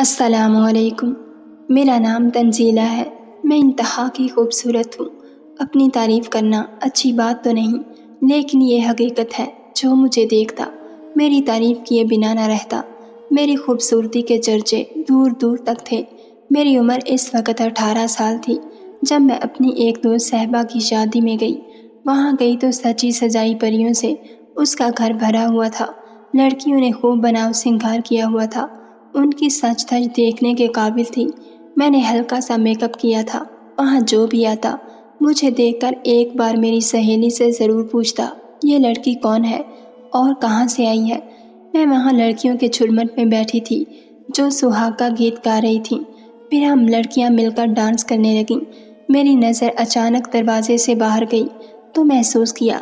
السلام علیکم۔ میرا نام تنزیلہ ہے۔ میں انتہا کی خوبصورت ہوں۔ اپنی تعریف کرنا اچھی بات تو نہیں، لیکن یہ حقیقت ہے۔ جو مجھے دیکھتا میری تعریف کیے بنا نہ رہتا۔ میری خوبصورتی کے چرچے دور دور تک تھے۔ میری عمر اس وقت 18 سال تھی جب میں اپنی ایک دوست صاحبہ کی شادی میں گئی۔ وہاں گئی تو سجی سجائی پریوں سے اس کا گھر بھرا ہوا تھا۔ لڑکیوں نے خوب بناؤ سنگھار کیا ہوا تھا۔ ان کی سج دھج دیکھنے کے قابل تھی۔ میں نے ہلکا سا میک اپ کیا تھا۔ وہاں جو بھی آتا مجھے دیکھ کر ایک بار میری سہیلی سے ضرور پوچھتا، یہ لڑکی کون ہے اور کہاں سے آئی ہے؟ میں وہاں لڑکیوں کے جھرمٹ میں بیٹھی تھی جو سہاگ کا گیت گا رہی تھیں۔ پھر ہم لڑکیاں مل کر ڈانس کرنے لگیں۔ میری نظر اچانک دروازے سے باہر گئی تو محسوس کیا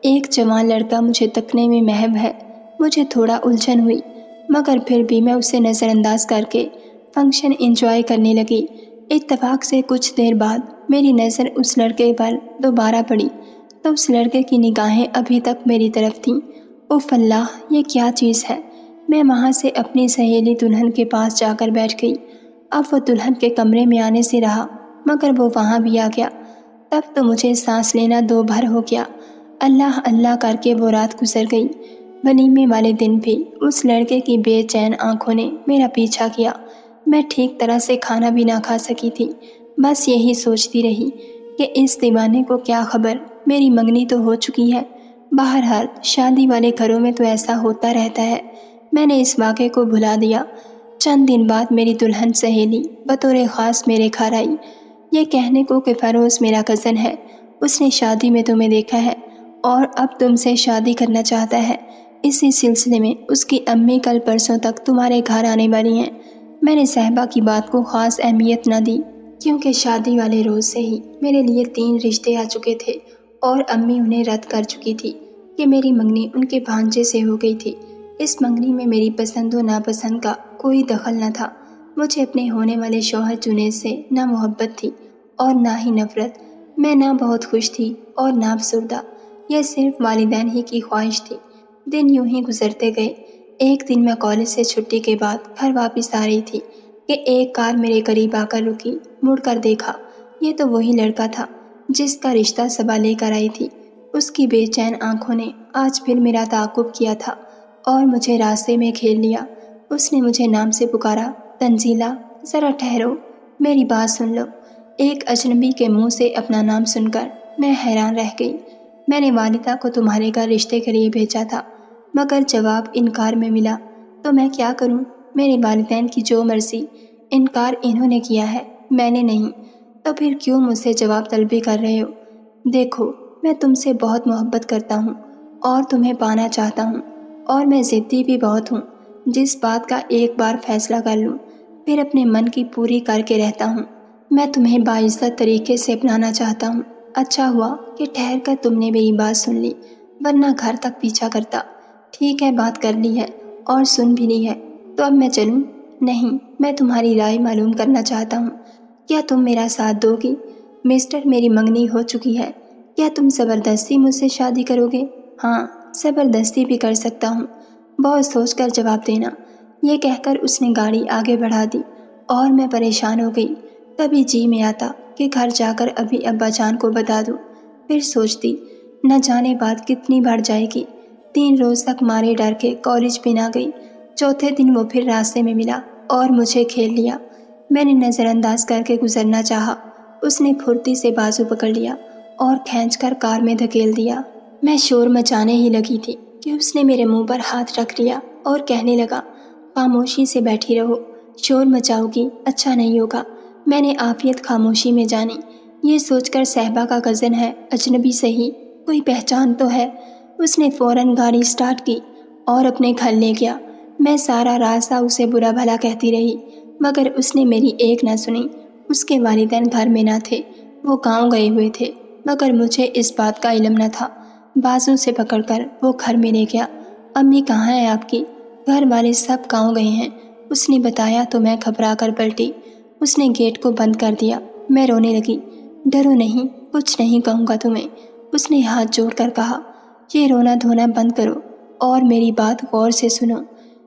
ایک جوان لڑکا مجھے تکنے میں محو ہے۔ مجھے تھوڑا الجھن ہوئی، مگر پھر بھی میں اسے نظر انداز کر کے فنکشن انجوائے کرنے لگی۔ اتفاق سے کچھ دیر بعد میری نظر اس لڑکے پر دوبارہ پڑی تو اس لڑکے کی نگاہیں ابھی تک میری طرف تھیں۔ اف اللہ، یہ کیا چیز ہے؟ میں وہاں سے اپنی سہیلی دلہن کے پاس جا کر بیٹھ گئی۔ اب وہ دلہن کے کمرے میں آنے سے رہا، مگر وہ وہاں بھی آ گیا۔ تب تو مجھے سانس لینا دو بھر ہو گیا۔ اللہ اللہ کر کے وہ رات گزر گئی۔ ولیمے والے دن بھی اس لڑکے کی بے چین آنکھوں نے میرا پیچھا کیا۔ میں ٹھیک طرح سے کھانا بھی نہ کھا سکی تھی۔ بس یہی سوچتی رہی کہ اس دیوانے کو کیا خبر، میری منگنی تو ہو چکی ہے۔ بہرحال شادی والے گھروں میں تو ایسا ہوتا رہتا ہے۔ میں نے اس واقعے کو بھلا دیا۔ چند دن بعد میری دلہن سہیلی بطور خاص میرے گھر آئی، یہ کہنے کو کہ فیروز میرا کزن ہے، اس نے شادی میں تمہیں دیکھا ہے اور اب تم سے شادی کرنا چاہتا ہے۔ اسی سلسلے میں اس کی امی کل پرسوں تک تمہارے گھر آنے والی ہیں۔ میں نے صاحبہ کی بات کو خاص اہمیت نہ دی، کیونکہ شادی والے روز سے ہی میرے لیے 3 رشتے آ چکے تھے اور امی انہیں رد کر چکی تھی کہ میری منگنی ان کے بھانجے سے ہو گئی تھی۔ اس منگنی میں میری پسند و ناپسند کا کوئی دخل نہ تھا۔ مجھے اپنے ہونے والے شوہر جنید سے نہ محبت تھی اور نہ ہی نفرت۔ میں نہ بہت خوش تھی اور نہ افسردہ، یہ صرف والدین ہی کی خواہش تھی۔ دن یوں ہی گزرتے گئے۔ ایک دن میں کالج سے چھٹی کے بعد گھر واپس آ رہی تھی کہ ایک کار میرے قریب آ کر رکی۔ مڑ کر دیکھا، یہ تو وہی لڑکا تھا جس کا رشتہ صبا لے کر آئی تھی۔ اس کی بے چین آنکھوں نے آج پھر میرا تعاقب کیا تھا اور مجھے راستے میں گھیر لیا۔ اس نے مجھے نام سے پکارا، تنزیلہ، ذرا ٹھہرو، میری بات سن لو۔ ایک اجنبی کے منہ سے اپنا نام سن کر میں حیران رہ گئی۔ میں نے والدہ کو تمہارے گھر رشتے کے لیے بھیجا تھا، مگر جواب انکار میں ملا، تو میں کیا کروں؟ میرے والدین کی جو مرضی، انکار انہوں نے کیا ہے، میں نے نہیں۔ تو پھر کیوں مجھ سے جواب طلبی کر رہے ہو؟ دیکھو، میں تم سے بہت محبت کرتا ہوں اور تمہیں پانا چاہتا ہوں، اور میں ضدی بھی بہت ہوں۔ جس بات کا ایک بار فیصلہ کر لوں پھر اپنے من کی پوری کر کے رہتا ہوں۔ میں تمہیں باعزت طریقے سے اپنانا چاہتا ہوں۔ اچھا ہوا کہ ٹھہر کر تم نے میری بات سن لی، ورنہ گھر تک پیچھا کرتا۔ ٹھیک ہے، بات کر لی ہے اور سن بھی لی ہے، تو اب میں چلوں؟ نہیں، میں تمہاری رائے معلوم کرنا چاہتا ہوں۔ کیا تم میرا ساتھ دو گی؟ مسٹر، میری منگنی ہو چکی ہے، کیا تم زبردستی مجھ سے شادی کرو گے؟ ہاں، زبردستی بھی کر سکتا ہوں، بہت سوچ کر جواب دینا۔ یہ کہہ کر اس نے گاڑی آگے بڑھا دی اور میں پریشان ہو گئی۔ کبھی جی میں آتا کہ گھر جا کر ابھی ابا جان کو بتا دوں، پھر سوچتی نہ جانے بات کتنی بڑھ جائے گی۔ 3 روز تک مارے ڈر کے کالج بھی نہ گئی۔ چوتھے دن وہ پھر راستے میں ملا اور مجھے کھیل لیا۔ میں نے نظر انداز کر کے گزرنا چاہا، اس نے پھرتی سے بازو پکڑ لیا اور کھینچ کر کار میں دھکیل دیا۔ میں شور مچانے ہی لگی تھی کہ اس نے میرے منہ پر ہاتھ رکھ لیا اور کہنے لگا، خاموشی سے بیٹھی رہو، شور مچاؤ گی اچھا نہیں ہوگا۔ میں نے عافیت خاموشی میں جانی۔ یہ سوچ کر صاحبہ کا کزن ہے، اجنبی صحیح، کوئی پہچان تو ہے۔ اس نے فوراً گاڑی سٹارٹ کی اور اپنے گھر لے گیا۔ میں سارا راستہ اسے برا بھلا کہتی رہی، مگر اس نے میری ایک نہ سنی۔ اس کے والدین گھر میں نہ تھے، وہ گاؤں گئے ہوئے تھے، مگر مجھے اس بات کا علم نہ تھا۔ بازو سے پکڑ کر وہ گھر میں لے گیا۔ امی کہاں ہے آپ کی؟ گھر والے سب گاؤں گئے ہیں، اس نے بتایا تو میں گھبرا کر پلٹی۔ اس نے گیٹ کو بند کر دیا۔ میں رونے لگی۔ ڈرو نہیں، کچھ نہیں کہوں گا تمہیں، اس نے ہاتھ جوڑ کر کہا۔ یہ رونا دھونا بند کرو اور میری بات غور سے سنو۔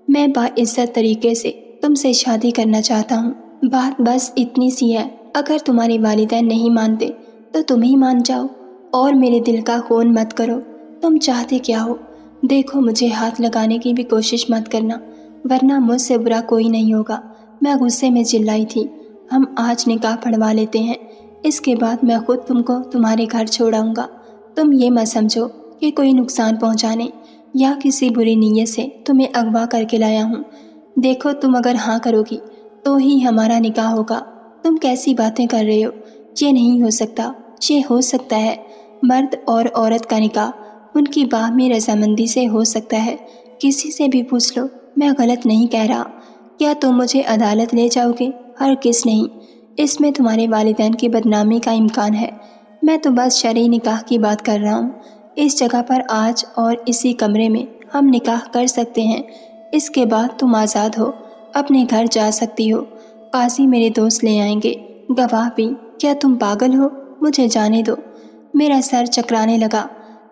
میں باعزت طریقے سے تم سے شادی کرنا چاہتا ہوں۔ بات بس اتنی سی ہے، اگر تمہارے والدین نہیں مانتے تو تم ہی مان جاؤ اور میرے دل کا خون مت کرو۔ تم چاہتے کیا ہو؟ دیکھو، مجھے ہاتھ لگانے کی بھی کوشش مت کرنا، ورنہ مجھ سے برا کوئی نہیں ہوگا۔ میں غصے میں چلائی تھی۔ ہم آج نکاح پڑھوا لیتے ہیں، اس کے بعد میں خود تم کو تمہارے گھر چھوڑاؤں گا۔ تم یہ مت سمجھو کہ کوئی نقصان پہنچانے یا کسی بری نیت سے تمہیں اغوا کر کے لایا ہوں۔ دیکھو، تم اگر ہاں کرو گی تو ہی ہمارا نکاح ہوگا۔ تم کیسی باتیں کر رہے ہو؟ یہ نہیں ہو سکتا۔ یہ ہو سکتا ہے۔ مرد اور عورت کا نکاح ان کی باہمی رضامندی سے ہو سکتا ہے۔ کسی سے بھی پوچھ لو، میں غلط نہیں کہہ رہا۔ کیا تم مجھے عدالت لے جاؤ گے؟ ہرگز نہیں۔ اس میں تمہارے والدین کی بدنامی کا امکان ہے۔ میں تو بس شرعی نکاح کی بات کر رہا ہوں۔ اس جگہ پر آج اور اسی کمرے میں ہم نکاح کر سکتے ہیں۔ اس کے بعد تم آزاد ہو، اپنے گھر جا سکتی ہو۔ قاضی میرے دوست لے آئیں گے، گواہ بھی۔ کیا تم پاگل ہو؟ مجھے جانے دو۔ میرا سر چکرانے لگا۔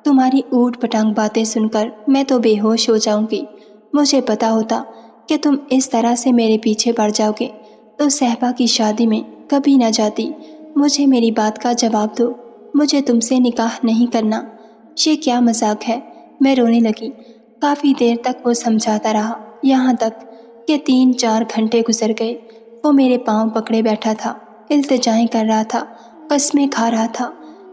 تمہاری اوٹ پٹانگ باتیں سن کر میں تو بے ہوش ہو جاؤں گی۔ مجھے پتا ہوتا کہ تم اس طرح سے میرے پیچھے پڑ جاؤ گے تو صحبا کی شادی میں کبھی نہ جاتی۔ مجھے میری بات کا جواب دو۔ مجھے تم سے نکاح نہیں کرنا۔ یہ کیا مذاق ہے؟ میں رونے لگی۔ کافی دیر تک وہ سمجھاتا رہا، یہاں تک کہ 3-4 گھنٹے گزر گئے۔ وہ میرے پاؤں پکڑے بیٹھا تھا، التجائیں کر رہا تھا، قسمیں کھا رہا تھا۔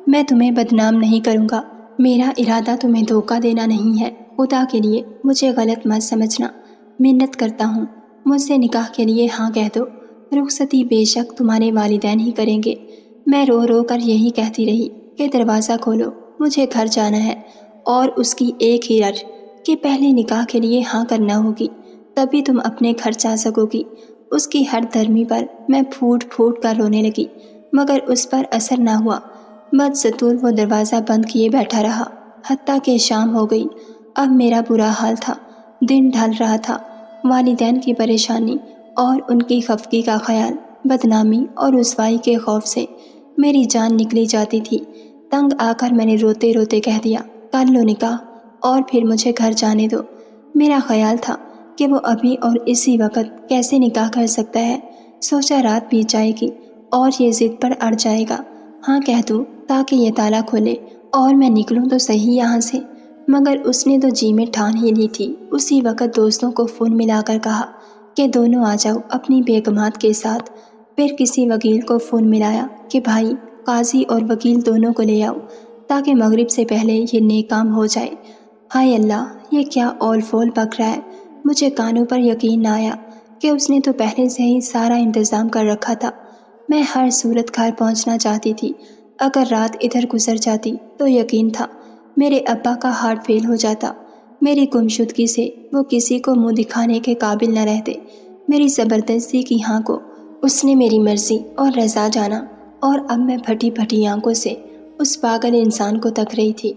میں تمہیں بدنام نہیں کروں گا۔ میرا ارادہ تمہیں دھوکہ دینا نہیں ہے۔ خدا کے لیے مجھے غلط مت سمجھنا۔ منت کرتا ہوں، مجھ سے نکاح کے لیے ہاں کہہ دو۔ رخصتی بے شک تمہارے والدین ہی کریں گے۔ میں رو رو کر یہی کہتی رہی کہ دروازہ کھولو، مجھے گھر جانا ہے۔ اور اس کی ایک ہی رٹ کہ پہلے نکاح کے لیے ہاں کرنا ہوگی، تبھی تم اپنے گھر جا سکو گی۔ اس کی ہر دھرمی پر میں پھوٹ پھوٹ کر رونے لگی، مگر اس پر اثر نہ ہوا۔ بدستور وہ دروازہ بند کیے بیٹھا رہا، حتیٰ کہ شام ہو گئی۔ اب میرا برا حال تھا۔ دن ڈھل رہا تھا۔ والدین کی پریشانی اور ان کی خفگی کا خیال، بدنامی اور رسوائی کے خوف سے میری جان نکلی جاتی تھی۔ تنگ آ کر میں نے روتے روتے کہہ دیا، کر لو نکاح اور پھر مجھے گھر جانے دو۔ میرا خیال تھا کہ وہ ابھی اور اسی وقت کیسے نکاح کر سکتا ہے۔ سوچا رات بیت جائے گی اور یہ ضد پر اڑ جائے گا، ہاں کہہ دوں تاکہ یہ تالا کھولے اور میں نکلوں تو صحیح یہاں سے۔ مگر اس نے تو جی میں ٹھان ہی لی تھی۔ اسی وقت دوستوں کو فون ملا کر کہا کہ دونوں آ جاؤ اپنی بیگمات کے ساتھ۔ پھر کسی وکیل کو فون ملایا کہ بھائی، قاضی اور وکیل دونوں کو لے آؤ تاکہ مغرب سے پہلے یہ نیک کام ہو جائے۔ ہائے اللہ، یہ کیا اول فول بک رہا ہے؟ مجھے کانوں پر یقین نہ آیا کہ اس نے تو پہلے سے ہی سارا انتظام کر رکھا تھا۔ میں ہر صورت گھر پہنچنا چاہتی تھی۔ اگر رات ادھر گزر جاتی تو یقین تھا میرے ابا کا ہارٹ فیل ہو جاتا۔ میری گمشدگی سے وہ کسی کو منہ دکھانے کے قابل نہ رہتے۔ میری زبردستی کی ہاں کو اس نے میری مرضی اور رضا جانا، اور اب میں پھٹی پھٹی آنکھوں سے اس پاگل انسان کو تک رہی تھی۔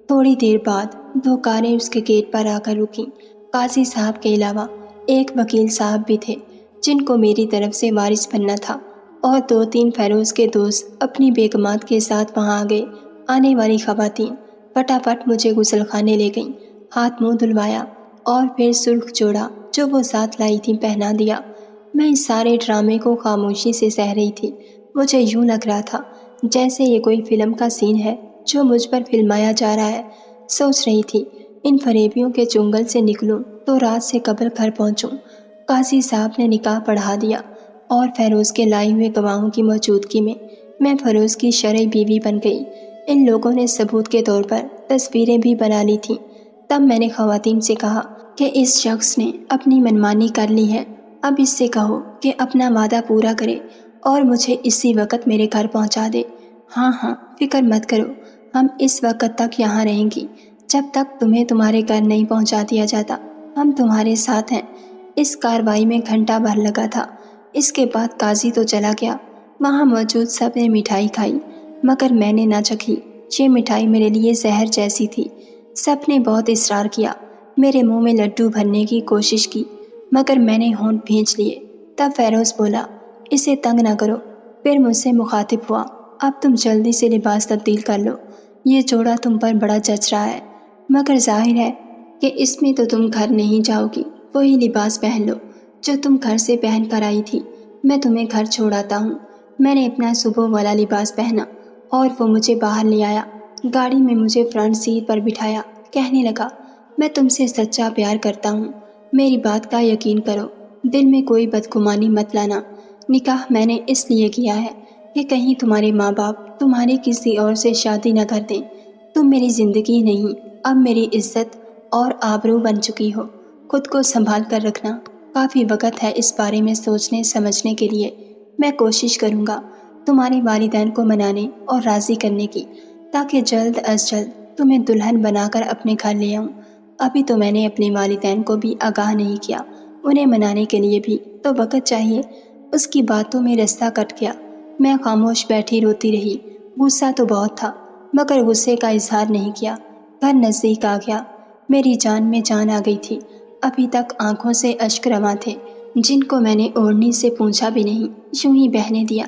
تھوڑی دیر بعد 2 کاریں اس کے گیٹ پر آ کر رکیں۔ قاضی صاحب کے علاوہ ایک وکیل صاحب بھی تھے جن کو میری طرف سے وارث بننا تھا، اور 2-3 فیروز کے دوست اپنی بیگمات کے ساتھ وہاں آ گئے۔ آنے والی خواتین پٹافٹ مجھے غسل خانے لے گئیں، ہاتھ منہ دھلوایا اور پھر سرخ جوڑا جو وہ ساتھ لائی تھیں پہنا دیا۔ میں اس سارے ڈرامے کو خاموشی سے سہ رہی تھی۔ مجھے یوں لگ رہا تھا جیسے یہ کوئی فلم کا سین ہے جو مجھ پر فلمایا جا رہا ہے۔ سوچ رہی تھی ان فریبیوں کے چنگل سے نکلوں تو رات سے قبل گھر پہنچوں۔ قاضی صاحب نے نکاح پڑھا دیا اور فیروز کے لائے ہوئے گواہوں کی موجودگی میں فیروز کی شرعی بیوی بن گئی۔ ان لوگوں نے ثبوت کے طور پر تصویریں بھی بنا لی تھیں۔ تب میں نے خواتین سے کہا کہ اس شخص نے اپنی منمانی کر لی ہے، اب اس سے کہو کہ اپنا وعدہ پورا کرے اور مجھے اسی وقت میرے گھر پہنچا دے۔ ہاں ہاں، فکر مت کرو، ہم اس وقت تک یہاں رہیں گی جب تک تمہیں تمہارے گھر نہیں پہنچا دیا جاتا۔ ہم تمہارے ساتھ ہیں۔ اس کارروائی میں گھنٹہ بھر لگا تھا۔ اس کے بعد قاضی تو چلا گیا۔ وہاں موجود سب نے مٹھائی کھائی، مگر میں نے نہ چکھی۔ یہ مٹھائی میرے لیے زہر جیسی تھی۔ سب نے بہت اصرار کیا، میرے منہ میں لڈو بھرنے کی کوشش کی، مگر میں نے ہونٹ بھینچ لیے۔ تب فیروز بولا، اسے تنگ نہ کرو۔ پھر مجھ سے مخاطب ہوا، اب تم جلدی سے لباس تبدیل کر لو، یہ جوڑا تم پر بڑا جچ رہا ہے، مگر ظاہر ہے کہ اس میں تو تم گھر نہیں جاؤ گی، وہی لباس پہن لو۔ جو تم گھر سے پہن کر آئی تھی۔ میں تمہیں گھر چھوڑ آتا ہوں۔ میں نے اپنا صبح والا لباس پہنا اور وہ مجھے باہر لے آیا۔ گاڑی میں مجھے فرنٹ سیٹ پر بٹھایا، کہنے لگا میں تم سے سچا پیار کرتا ہوں، میری بات کا یقین کرو، دل میں کوئی بدگمانی مت لانا۔ نکاح میں نے اس لیے کیا ہے کہ کہیں تمہارے ماں باپ تمہاری کسی اور سے شادی نہ کر دیں۔ تم میری زندگی نہیں، اب میری عزت اور آبرو بن چکی ہو۔ خود کو سنبھال کر رکھنا۔ کافی وقت ہے اس بارے میں سوچنے سمجھنے کے لیے۔ میں کوشش کروں گا تمہارے والدین کو منانے اور راضی کرنے کی، تاکہ جلد از جلد تمہیں دلہن بنا کر اپنے گھر لے آؤں۔ ابھی تو میں نے اپنے والدین کو بھی آگاہ نہیں کیا، انہیں منانے کے لیے بھی تو وقت چاہیے۔ اس کی باتوں میں رستہ کٹ گیا۔ میں خاموش بیٹھی روتی رہی۔ غصہ تو بہت تھا، مگر غصے کا اظہار نہیں کیا۔ گھر نزدیک آ گیا۔ میری جان میں جان آ گئی تھی۔ ابھی تک آنکھوں سے اشک رواں تھے، جن کو میں نے اوڑھنی سے پوچھا بھی نہیں، یوں ہی بہنے دیا۔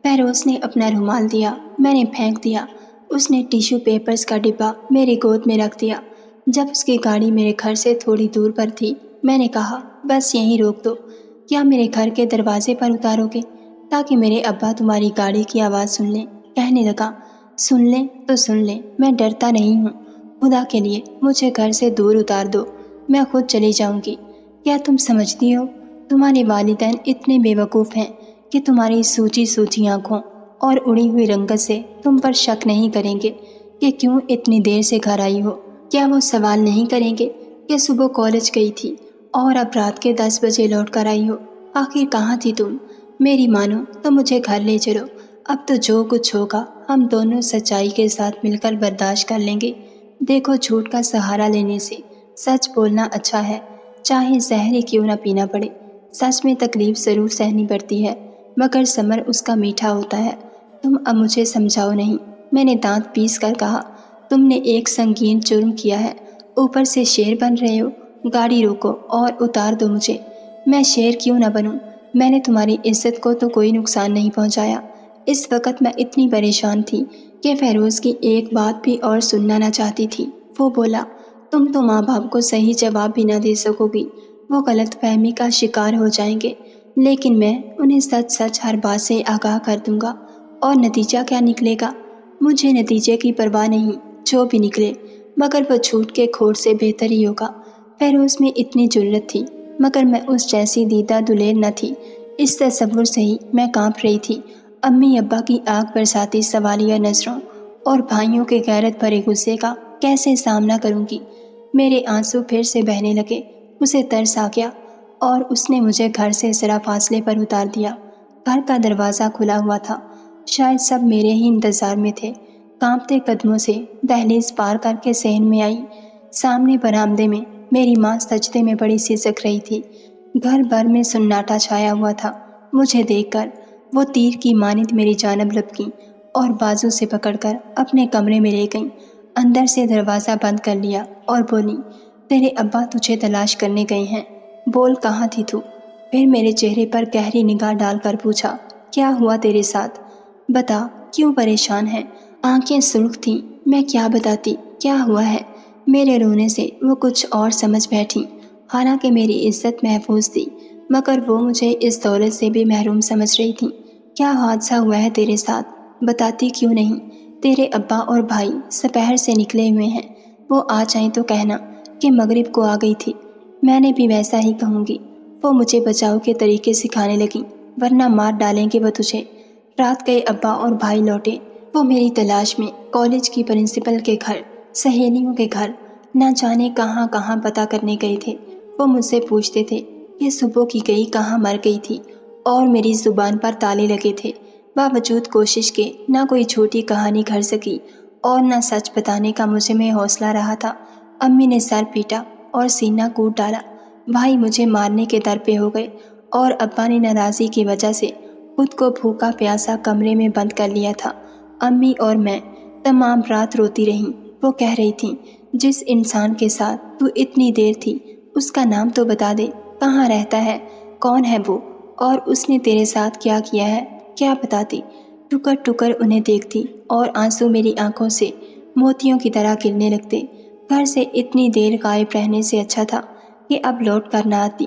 فیروز نے اپنا رومال دیا، میں نے پھینک دیا۔ اس نے ٹیشو پیپرز کا ڈبہ میری گود میں رکھ دیا۔ جب اس کی گاڑی میرے گھر سے تھوڑی دور پر تھی، میں نے کہا بس یہیں روک دو۔ کیا میرے گھر کے دروازے پر اتارو گے تاکہ میرے ابا تمہاری گاڑی کی آواز سن لیں؟ کہنے لگا سن لیں تو سن لیں، میں ڈرتا نہیں ہوں۔ خدا کے لیے مجھے گھر سے دور اتار دو، میں خود چلی جاؤں گی۔ کیا تم سمجھتی ہو تمہارے والدین اتنے بے وقوف ہیں کہ تمہاری سوچی سوچی آنکھوں اور اڑی ہوئی رنگت سے تم پر شک نہیں کریں گے کہ کیوں اتنی دیر سے گھر آئی ہو؟ کیا وہ سوال نہیں کریں گے کہ صبح کالج گئی تھی اور اب رات کے 10 بجے لوٹ کر آئی ہو؟ آخر کہاں تھی تم؟ میری مانو تو مجھے گھر لے چلو۔ اب تو جو کچھ ہوگا ہم دونوں سچائی کے ساتھ مل کر برداشت کر لیں گے۔ دیکھو، جھوٹ کا سہارا لینے سے سچ بولنا اچھا ہے، چاہے زہر ہی کیوں نہ پینا پڑے۔ سچ میں تکلیف ضرور سہنی پڑتی ہے، مگر ثمر اس کا میٹھا ہوتا ہے۔ تم اب مجھے سمجھاؤ نہیں، میں نے دانت پیس کر کہا۔ تم نے ایک سنگین جرم کیا ہے، اوپر سے شیر بن رہے ہو۔ گاڑی روکو اور اتار دو مجھے۔ میں شیر کیوں نہ بنوں؟ میں نے تمہاری عزت کو تو کوئی نقصان نہیں پہنچایا۔ اس وقت میں اتنی پریشان تھی کہ فیروز کی ایک بات بھی اور سننا نہ چاہتی تھی۔ وہ بولا تم تو ماں باپ کو صحیح جواب بھی نہ دے سکو گی، وہ غلط فہمی کا شکار ہو جائیں گے، لیکن میں انہیں سچ سچ ہر بات سے آگاہ کر دوں گا۔ اور نتیجہ کیا نکلے گا؟ مجھے نتیجے کی پرواہ نہیں، جو بھی نکلے، مگر وہ جھوٹ کے کھوٹ سے بہتر ہی ہوگا۔ فیروز میں اتنی جرت تھی، مگر میں اس جیسی دیدہ دلیر نہ تھی۔ اس تصور سے ہی میں کانپ رہی تھی۔ امی ابا کی آنکھ برساتی سوالیہ نظروں اور بھائیوں کے غیرت بھرے غصے کا کیسے سامنا کروں گی؟ میرے آنسو پھر سے بہنے لگے۔ اسے ترس آ گیا اور اس نے مجھے گھر سے ذرا فاصلے پر اتار دیا۔ گھر کا دروازہ کھلا ہوا تھا، شاید سب میرے ہی انتظار میں تھے۔ کانپتے قدموں سے دہلیز پار کر کے صحن میں آئی۔ سامنے برآمدے میں میری ماں سجدے میں پڑی سسک رہی تھی۔ گھر بھر میں سناٹا چھایا ہوا تھا۔ مجھے دیکھ کر وہ تیر کی مانند میری جانب لپکیں اور بازو سے پکڑ کر اپنے کمرے میں لے گئیں۔ اندر سے دروازہ بند کر لیا اور بولی تیرے ابا تجھے تلاش کرنے گئے ہیں، بول کہاں تھی تو؟ پھر میرے چہرے پر گہری نگاہ ڈال کر پوچھا کیا ہوا تیرے ساتھ؟ بتا، کیوں پریشان ہے؟ آنکھیں سرخ تھیں۔ میں کیا بتاتی کیا ہوا ہے؟ میرے رونے سے وہ کچھ اور سمجھ بیٹھیں۔ حالانکہ میری عزت محفوظ تھی، مگر وہ مجھے اس دولت سے بھی محروم سمجھ رہی تھیں۔ کیا حادثہ ہوا ہے تیرے ساتھ؟ بتاتی کیوں نہیں؟ تیرے ابا اور بھائی سپہر سے نکلے ہوئے ہیں، وہ آ جائیں تو کہنا کہ مغرب کو آ گئی تھی۔ میں نے بھی ویسا ہی کہوں گی۔ وہ مجھے بچاؤ کے طریقے سکھانے لگیں، ورنہ مار ڈالیں گے وہ تجھے۔ رات گئے ابا اور بھائی لوٹے۔ وہ میری تلاش میں کالج کی پرنسپل کے گھر، سہیلیوں کے گھر، نہ جانے کہاں کہاں پتہ کرنے گئے تھے۔ وہ مجھ سے پوچھتے تھے کہ صبح کی گئی کہاں مر گئی تھی، اور میری زبان پر تالے لگے تھے۔ باوجود کوشش کے نہ کوئی چھوٹی کہانی گھڑ سکی اور نہ سچ بتانے کا مجھے میں حوصلہ رہا تھا۔ امی نے سر پیٹا اور سینہ کوٹ ڈالا۔ بھائی مجھے مارنے کے در پہ ہو گئے اور ابا نے ناراضی کی وجہ سے خود کو بھوکا پیاسا کمرے میں بند کر لیا تھا۔ امی اور میں تمام رات روتی رہیں۔ وہ کہہ رہی تھیں جس انسان کے ساتھ تو اتنی دیر تھی اس کا نام تو بتا دے، کہاں رہتا ہے، کون ہے وہ، اور اس نے تیرے ساتھ کیا کیا ہے؟ کیا بتاتی؟ ٹکر ٹکر انہیں دیکھتی اور آنسو میری آنکھوں سے موتیوں کی طرح گرنے لگتے۔ گھر سے اتنی دیر غائب رہنے سے اچھا تھا کہ اب لوٹ کر نہ آتی۔